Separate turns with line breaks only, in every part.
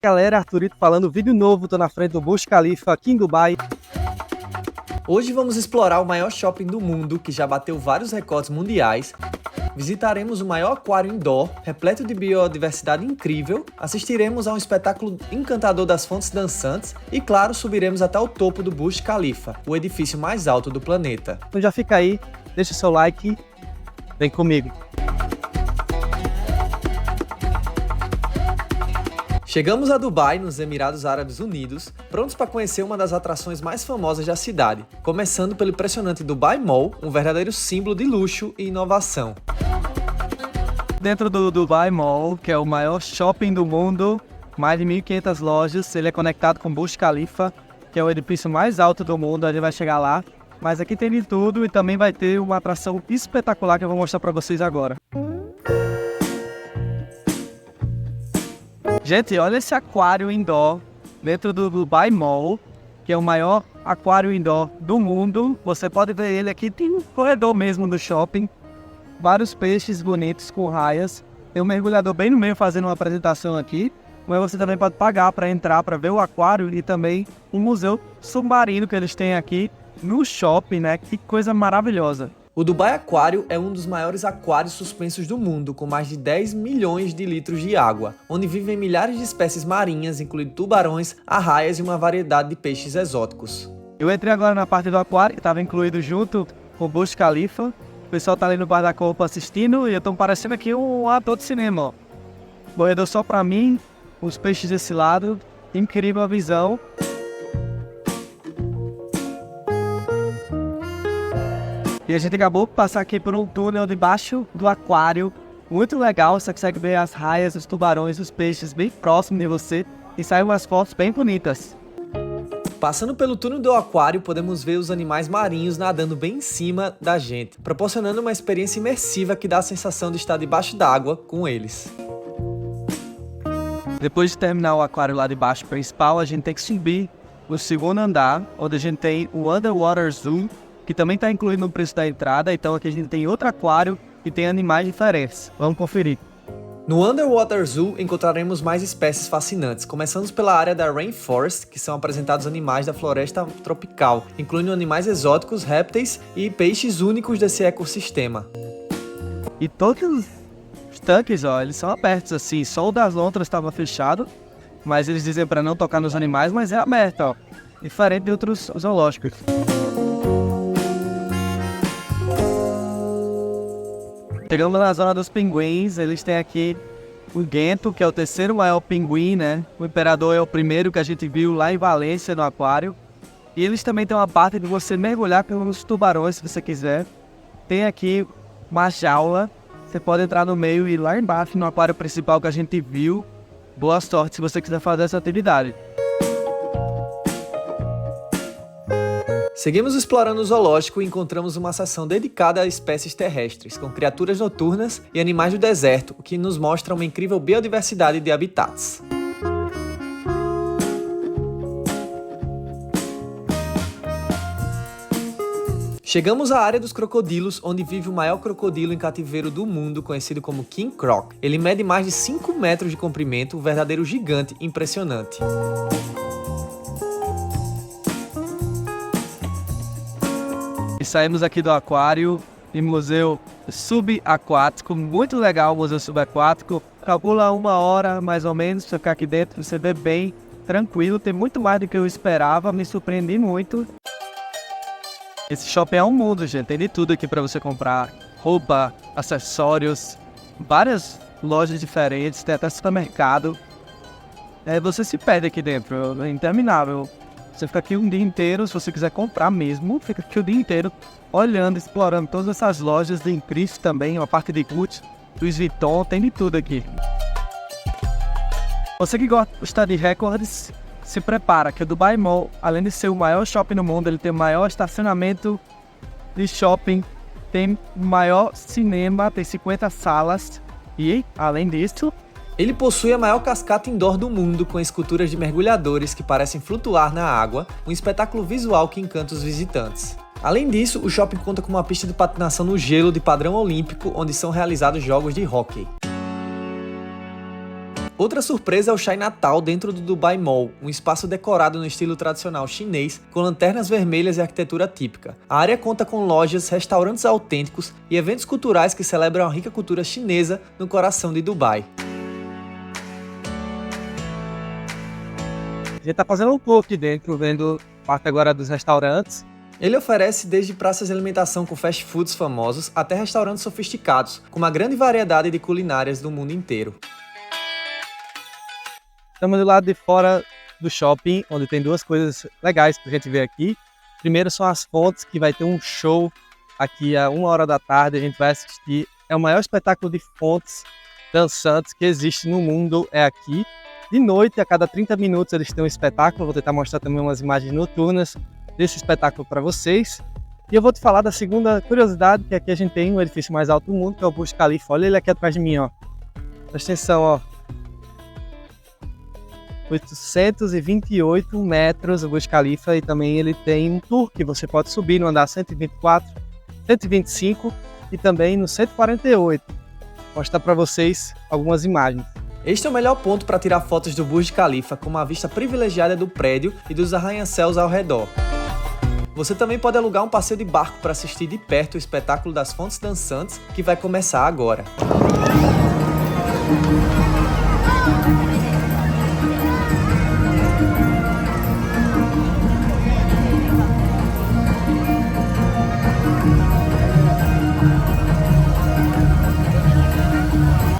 Galera, Arthurito falando, vídeo novo, tô na frente do Burj Khalifa aqui em Dubai.
Hoje vamos explorar o maior shopping do mundo, que já bateu vários recordes mundiais. Visitaremos o maior aquário indoor, repleto de biodiversidade incrível, assistiremos a um espetáculo encantador das fontes dançantes e, claro, subiremos até o topo do Burj Khalifa, o edifício mais alto do planeta.
Então já fica aí, deixa seu like, vem comigo.
Chegamos a Dubai, nos Emirados Árabes Unidos, prontos para conhecer uma das atrações mais famosas da cidade, começando pelo impressionante Dubai Mall, um verdadeiro símbolo de luxo e inovação.
Dentro do Dubai Mall, que é o maior shopping do mundo, mais de 1.500 lojas, ele é conectado com o Burj Khalifa, que é o edifício mais alto do mundo, a gente vai chegar lá. Mas aqui tem de tudo e também vai ter uma atração espetacular que eu vou mostrar para vocês agora. Gente, olha esse aquário indoor dentro do Dubai Mall, que é o maior aquário indoor do mundo. Você pode ver ele aqui, tem um corredor mesmo do shopping. Vários peixes bonitos com raias. Tem um mergulhador bem no meio fazendo uma apresentação aqui. Mas você também pode pagar para entrar, para ver o aquário e também um museu submarino que eles têm aqui no shopping, né? Que coisa maravilhosa.
O Dubai Aquário é um dos maiores aquários suspensos do mundo, com mais de 10 milhões de litros de água, onde vivem milhares de espécies marinhas, incluindo tubarões, arraias e uma variedade de peixes exóticos.
Eu entrei agora na parte do aquário, que estava incluído junto com o Burj Khalifa. O pessoal tá ali no bar da Copa assistindo e eu tô parecendo aqui um ator de cinema, ó. Corredor só pra mim, os peixes desse lado, incrível a visão. E a gente acabou de passar aqui por um túnel debaixo do aquário, muito legal, você consegue ver as raias, os tubarões, os peixes bem próximos de você e saem umas fotos bem bonitas.
Passando pelo túnel do aquário, podemos ver os animais marinhos nadando bem em cima da gente, proporcionando uma experiência imersiva que dá a sensação de estar debaixo d'água com eles.
Depois de terminar o aquário lá de baixo principal, a gente tem que subir o segundo andar, onde a gente tem o Underwater Zoo, que também está incluído no preço da entrada. Então aqui a gente tem outro aquário e tem animais diferentes. Vamos conferir.
No Underwater Zoo encontraremos mais espécies fascinantes. Começamos pela área da Rainforest, que são apresentados animais da floresta tropical, incluindo animais exóticos, répteis e peixes únicos desse ecossistema.
E todos os tanques, ó, eles são abertos assim. Só o das lontras estava fechado, mas eles dizem para não tocar nos animais, mas é aberto, ó. Diferente de outros zoológicos. Chegamos na zona dos pinguins, eles têm aqui o Gento, que é o terceiro maior pinguim, né? O Imperador é o primeiro que a gente viu lá em Valência, no aquário. E eles também têm uma parte de você mergulhar pelos tubarões, se você quiser. Tem aqui uma jaula, você pode entrar no meio e ir lá embaixo, no aquário principal que a gente viu. Boa sorte se você quiser fazer essa atividade.
Seguimos explorando o zoológico e encontramos uma seção dedicada a espécies terrestres, com criaturas noturnas e animais do deserto, o que nos mostra uma incrível biodiversidade de habitats. Chegamos à área dos crocodilos, onde vive o maior crocodilo em cativeiro do mundo, conhecido como King Croc. Ele mede mais de 5 metros de comprimento, um verdadeiro gigante impressionante.
E saímos aqui do aquário e museu subaquático, muito legal o museu subaquático. Calcula 1 hora mais ou menos pra ficar aqui dentro, você vê bem tranquilo, tem muito mais do que eu esperava, me surpreendi muito. Esse shopping é um mundo, gente, tem de tudo aqui pra você comprar, roupa, acessórios, várias lojas diferentes, tem até supermercado. Você se perde aqui dentro, é interminável. Você fica aqui um dia inteiro, se você quiser comprar mesmo, fica aqui o dia inteiro olhando, explorando todas essas lojas de Incrível também, uma parte de Gucci, Louis Vuitton, tem de tudo aqui. Você que gosta de recordes, se prepara que o Dubai Mall, além de ser o maior shopping do mundo, ele tem o maior estacionamento de shopping, tem o maior cinema, tem 50 salas e, além disso,
ele possui a maior cascata indoor do mundo, com esculturas de mergulhadores que parecem flutuar na água, um espetáculo visual que encanta os visitantes. Além disso, o shopping conta com uma pista de patinação no gelo de padrão olímpico, onde são realizados jogos de hóquei. Outra surpresa é o Chinatown dentro do Dubai Mall, um espaço decorado no estilo tradicional chinês, com lanternas vermelhas e arquitetura típica. A área conta com lojas, restaurantes autênticos e eventos culturais que celebram a rica cultura chinesa no coração de Dubai.
A gente tá fazendo um tour aqui dentro, vendo parte agora dos restaurantes.
Ele oferece desde praças de alimentação com fast foods famosos até restaurantes sofisticados, com uma grande variedade de culinárias do mundo inteiro.
Estamos do lado de fora do shopping, onde tem duas coisas legais pra gente ver aqui. Primeiro são as fontes, que vai ter um show aqui a 1h da tarde, a gente vai assistir. É o maior espetáculo de fontes dançantes que existe no mundo, é aqui. De noite, a cada 30 minutos eles têm um espetáculo, vou tentar mostrar também umas imagens noturnas desse espetáculo para vocês. E eu vou te falar da segunda curiosidade, que aqui a gente tem o edifício mais alto do mundo, que é o Burj Khalifa. Olha ele aqui atrás de mim, ó. Presta atenção, ó. 828 metros o Burj Khalifa, e também ele tem um tour que você pode subir no andar 124, 125 e também no 148. Vou mostrar para vocês algumas imagens.
Este é o melhor ponto para tirar fotos do Burj Khalifa, com uma vista privilegiada do prédio e dos arranha-céus ao redor. Você também pode alugar um passeio de barco para assistir de perto o espetáculo das fontes dançantes, que vai começar agora.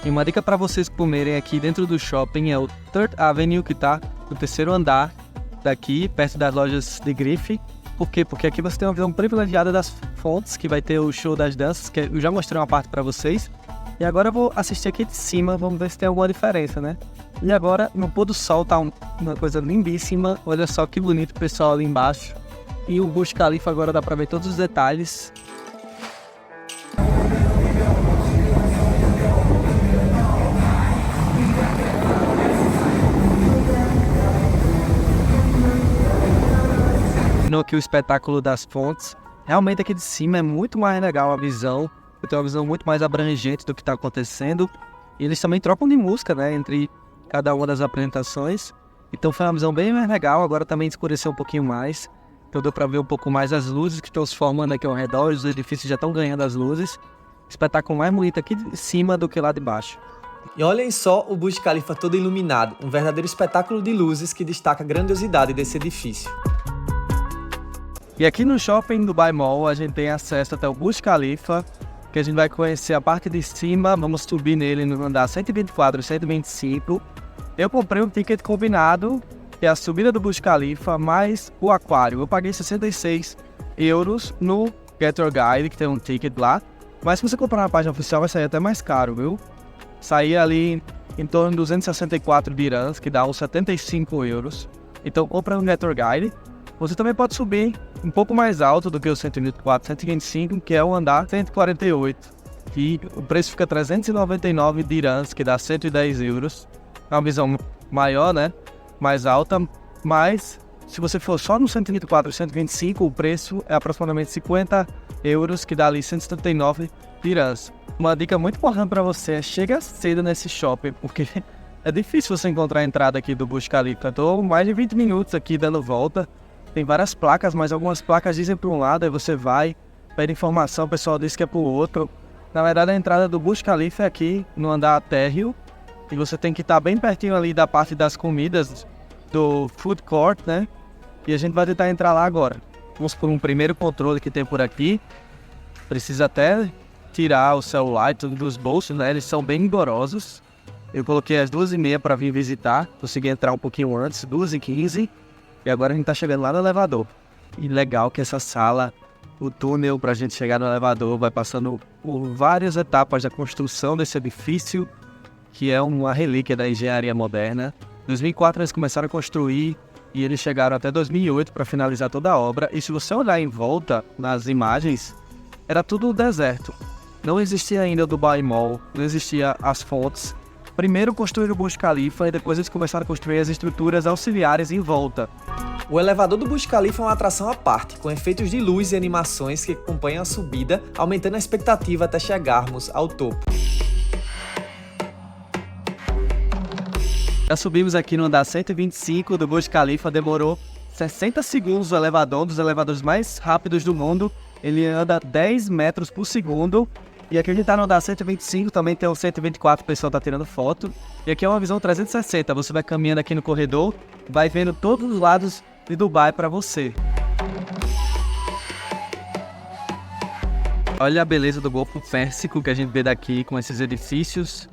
E uma dica para vocês comerem aqui dentro do shopping é o Third Avenue, que está no terceiro andar daqui, perto das lojas de grife. Por quê? Porque aqui você tem uma visão privilegiada das fontes, que vai ter o show das danças, que eu já mostrei uma parte para vocês. E agora eu vou assistir aqui de cima, vamos ver se tem alguma diferença, né? E agora, no pôr do sol, tá uma coisa lindíssima. Olha só que bonito o pessoal ali embaixo. E o Burj Khalifa agora dá para ver todos os detalhes. Aqui o espetáculo das fontes. Realmente aqui de cima é muito mais legal a visão. Eu tenho uma visão muito mais abrangente do que está acontecendo. E eles também trocam de música, né, entre cada uma das apresentações. Então foi uma visão bem mais legal. Agora também escureceu um pouquinho mais. Então deu para ver um pouco mais as luzes que estão se formando aqui ao redor. Os edifícios já estão ganhando as luzes. Espetáculo mais bonito aqui de cima do que lá de baixo.
E olhem só o Burj Khalifa todo iluminado. Um verdadeiro espetáculo de luzes que destaca a grandiosidade desse edifício.
E aqui no shopping Dubai Mall a gente tem acesso até o Burj Khalifa, que a gente vai conhecer a parte de cima. Vamos subir nele no andar 124 e 125. Eu comprei um ticket combinado, que é a subida do Burj Khalifa mais o aquário. Eu paguei 66 € no Get Your Guide, que tem um ticket lá. Mas se você comprar na página oficial vai sair até mais caro, viu? Sair ali em torno de 264 dirhams, que dá uns 75 €. Então compra no Get Your Guide. Você também pode subir um pouco mais alto do que o 124, 125, que é o andar 148. E o preço fica 399 dirhams, que dá 110 €. É uma visão maior, né? Mais alta. Mas se você for só no 124 e 125, o preço é aproximadamente 50 €, que dá ali 179 dirhams. Uma dica muito importante para você é chegar cedo nesse shopping, porque é difícil você encontrar a entrada aqui do Burj Khalifa. Estou mais de 20 minutos aqui dando volta. Tem várias placas, mas algumas placas dizem para um lado, aí você vai, pede informação, o pessoal diz que é para o outro. Na verdade, a entrada do Burj Khalifa é aqui, no andar térreo, e você tem que estar bem pertinho ali da parte das comidas, do food court, né? E a gente vai tentar entrar lá agora. Vamos por um primeiro controle que tem por aqui. Precisa até tirar o celular e tudo dos bolsos, né? Eles são bem rigorosos. Eu coloquei às 2h30 para vir visitar, consegui entrar um pouquinho antes, 2h15. E agora a gente tá chegando lá no elevador. E legal que essa sala, o túnel pra gente chegar no elevador, vai passando por várias etapas da construção desse edifício, que é uma relíquia da engenharia moderna. Em 2004 eles começaram a construir e eles chegaram até 2008 para finalizar toda a obra. E se você olhar em volta nas imagens, era tudo deserto. Não existia ainda o Dubai Mall, não existia as fontes. Primeiro construíram o Burj Khalifa e depois eles começaram a construir as estruturas auxiliares em volta.
O elevador do Burj Khalifa é uma atração à parte, com efeitos de luz e animações que acompanham a subida, aumentando a expectativa até chegarmos ao topo.
Já subimos aqui no andar 125 do Burj Khalifa, demorou 60 segundos o elevador, um dos elevadores mais rápidos do mundo. Ele anda 10 metros por segundo. E aqui a gente tá no andar 125, também tem o 124, o pessoal tá tirando foto. E aqui é uma visão 360, você vai caminhando aqui no corredor, vai vendo todos os lados de Dubai para você. Olha a beleza do Golfo Pérsico que a gente vê daqui, com esses edifícios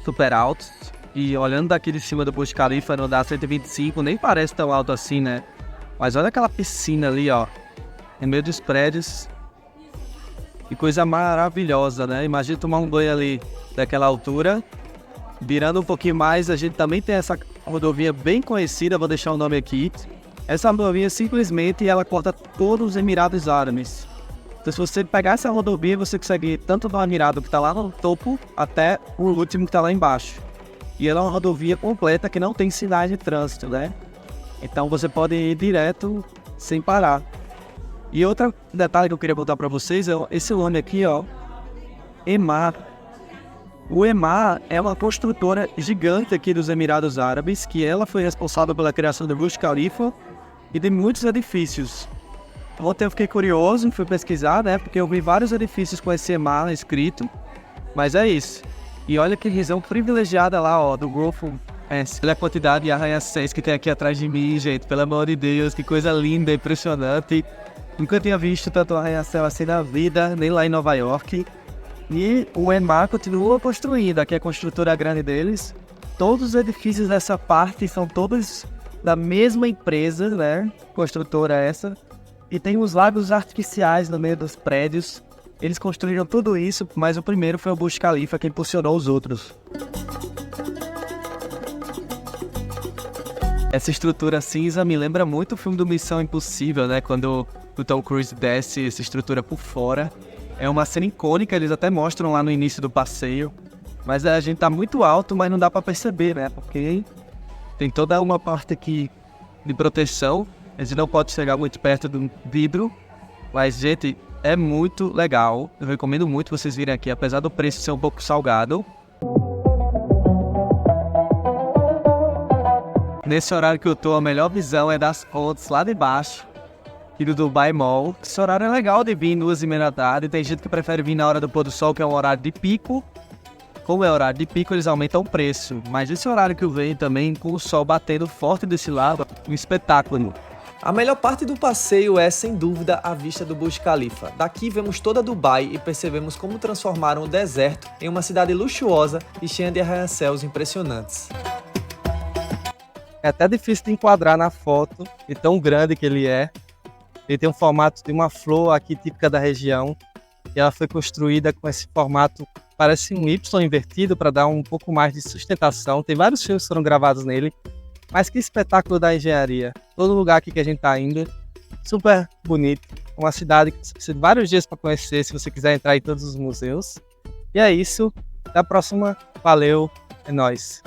super altos. E olhando daqui de cima do Burj Khalifa no andar 125, nem parece tão alto assim, né? Mas olha aquela piscina ali, ó, no meio dos prédios. Que coisa maravilhosa, né? Imagina tomar um banho ali daquela altura. Virando um pouquinho mais, a gente também tem essa rodovia bem conhecida, vou deixar o nome aqui. Essa rodovia simplesmente ela corta todos os Emirados Árabes. Então se você pegar essa rodovia, você consegue ir tanto do Emirado que está lá no topo, até o último que está lá embaixo. E ela é uma rodovia completa que não tem sinais de trânsito, né? Então você pode ir direto sem parar. E outro detalhe que eu queria botar para vocês é esse nome aqui, ó, Emaar. O Emaar é uma construtora gigante aqui dos Emirados Árabes, que ela foi responsável pela criação do Burj Khalifa e de muitos edifícios. Ontem eu fiquei curioso, fui pesquisar, né, porque eu vi vários edifícios com esse Emaar escrito, mas é isso. E olha que visão privilegiada lá, ó, do Golfo Pérsico. Olha a quantidade de arranha-céus que tem aqui atrás de mim, gente, pelo amor de Deus, que coisa linda, impressionante. Nunca tinha visto tanto arranha-céu assim na vida, nem lá em Nova York. E o Emaar continua construindo, aqui é a construtora grande deles. Todos os edifícios dessa parte são todos da mesma empresa, né? Construtora essa. E tem os lagos artificiais no meio dos prédios. Eles construíram tudo isso, mas o primeiro foi o Burj Khalifa que impulsionou os outros. Essa estrutura cinza me lembra muito o filme do Missão Impossível, né? Quando o Tom Cruise desce essa estrutura por fora. É uma cena icônica, eles até mostram lá no início do passeio. Mas a gente tá muito alto, mas não dá pra perceber, né? Porque tem toda uma parte aqui de proteção. A gente não pode chegar muito perto do vidro. Mas, gente, é muito legal. Eu recomendo muito vocês virem aqui, apesar do preço ser um pouco salgado. Nesse horário que eu tô, a melhor visão é das pontes lá de baixo, aqui do Dubai Mall. Esse horário é legal de vir 2h30 da tarde. Tem gente que prefere vir na hora do pôr do sol, que é um horário de pico. Como é horário de pico, eles aumentam o preço. Mas esse horário que eu venho também, com o sol batendo forte desse lado, um espetáculo.
A melhor parte do passeio é, sem dúvida, a vista do Burj Khalifa. Daqui vemos toda Dubai e percebemos como transformaram o deserto em uma cidade luxuosa e cheia de arranha-céus impressionantes.
É até difícil de enquadrar na foto, de tão grande que ele é. Ele tem um formato de uma flor aqui típica da região. E ela foi construída com esse formato, parece um Y invertido, para dar um pouco mais de sustentação. Tem vários filmes que foram gravados nele. Mas que espetáculo da engenharia. Todo lugar aqui que a gente está indo, super bonito. Uma cidade que você precisa de vários dias para conhecer, se você quiser entrar em todos os museus. E é isso. Até a próxima. Valeu. É nóis.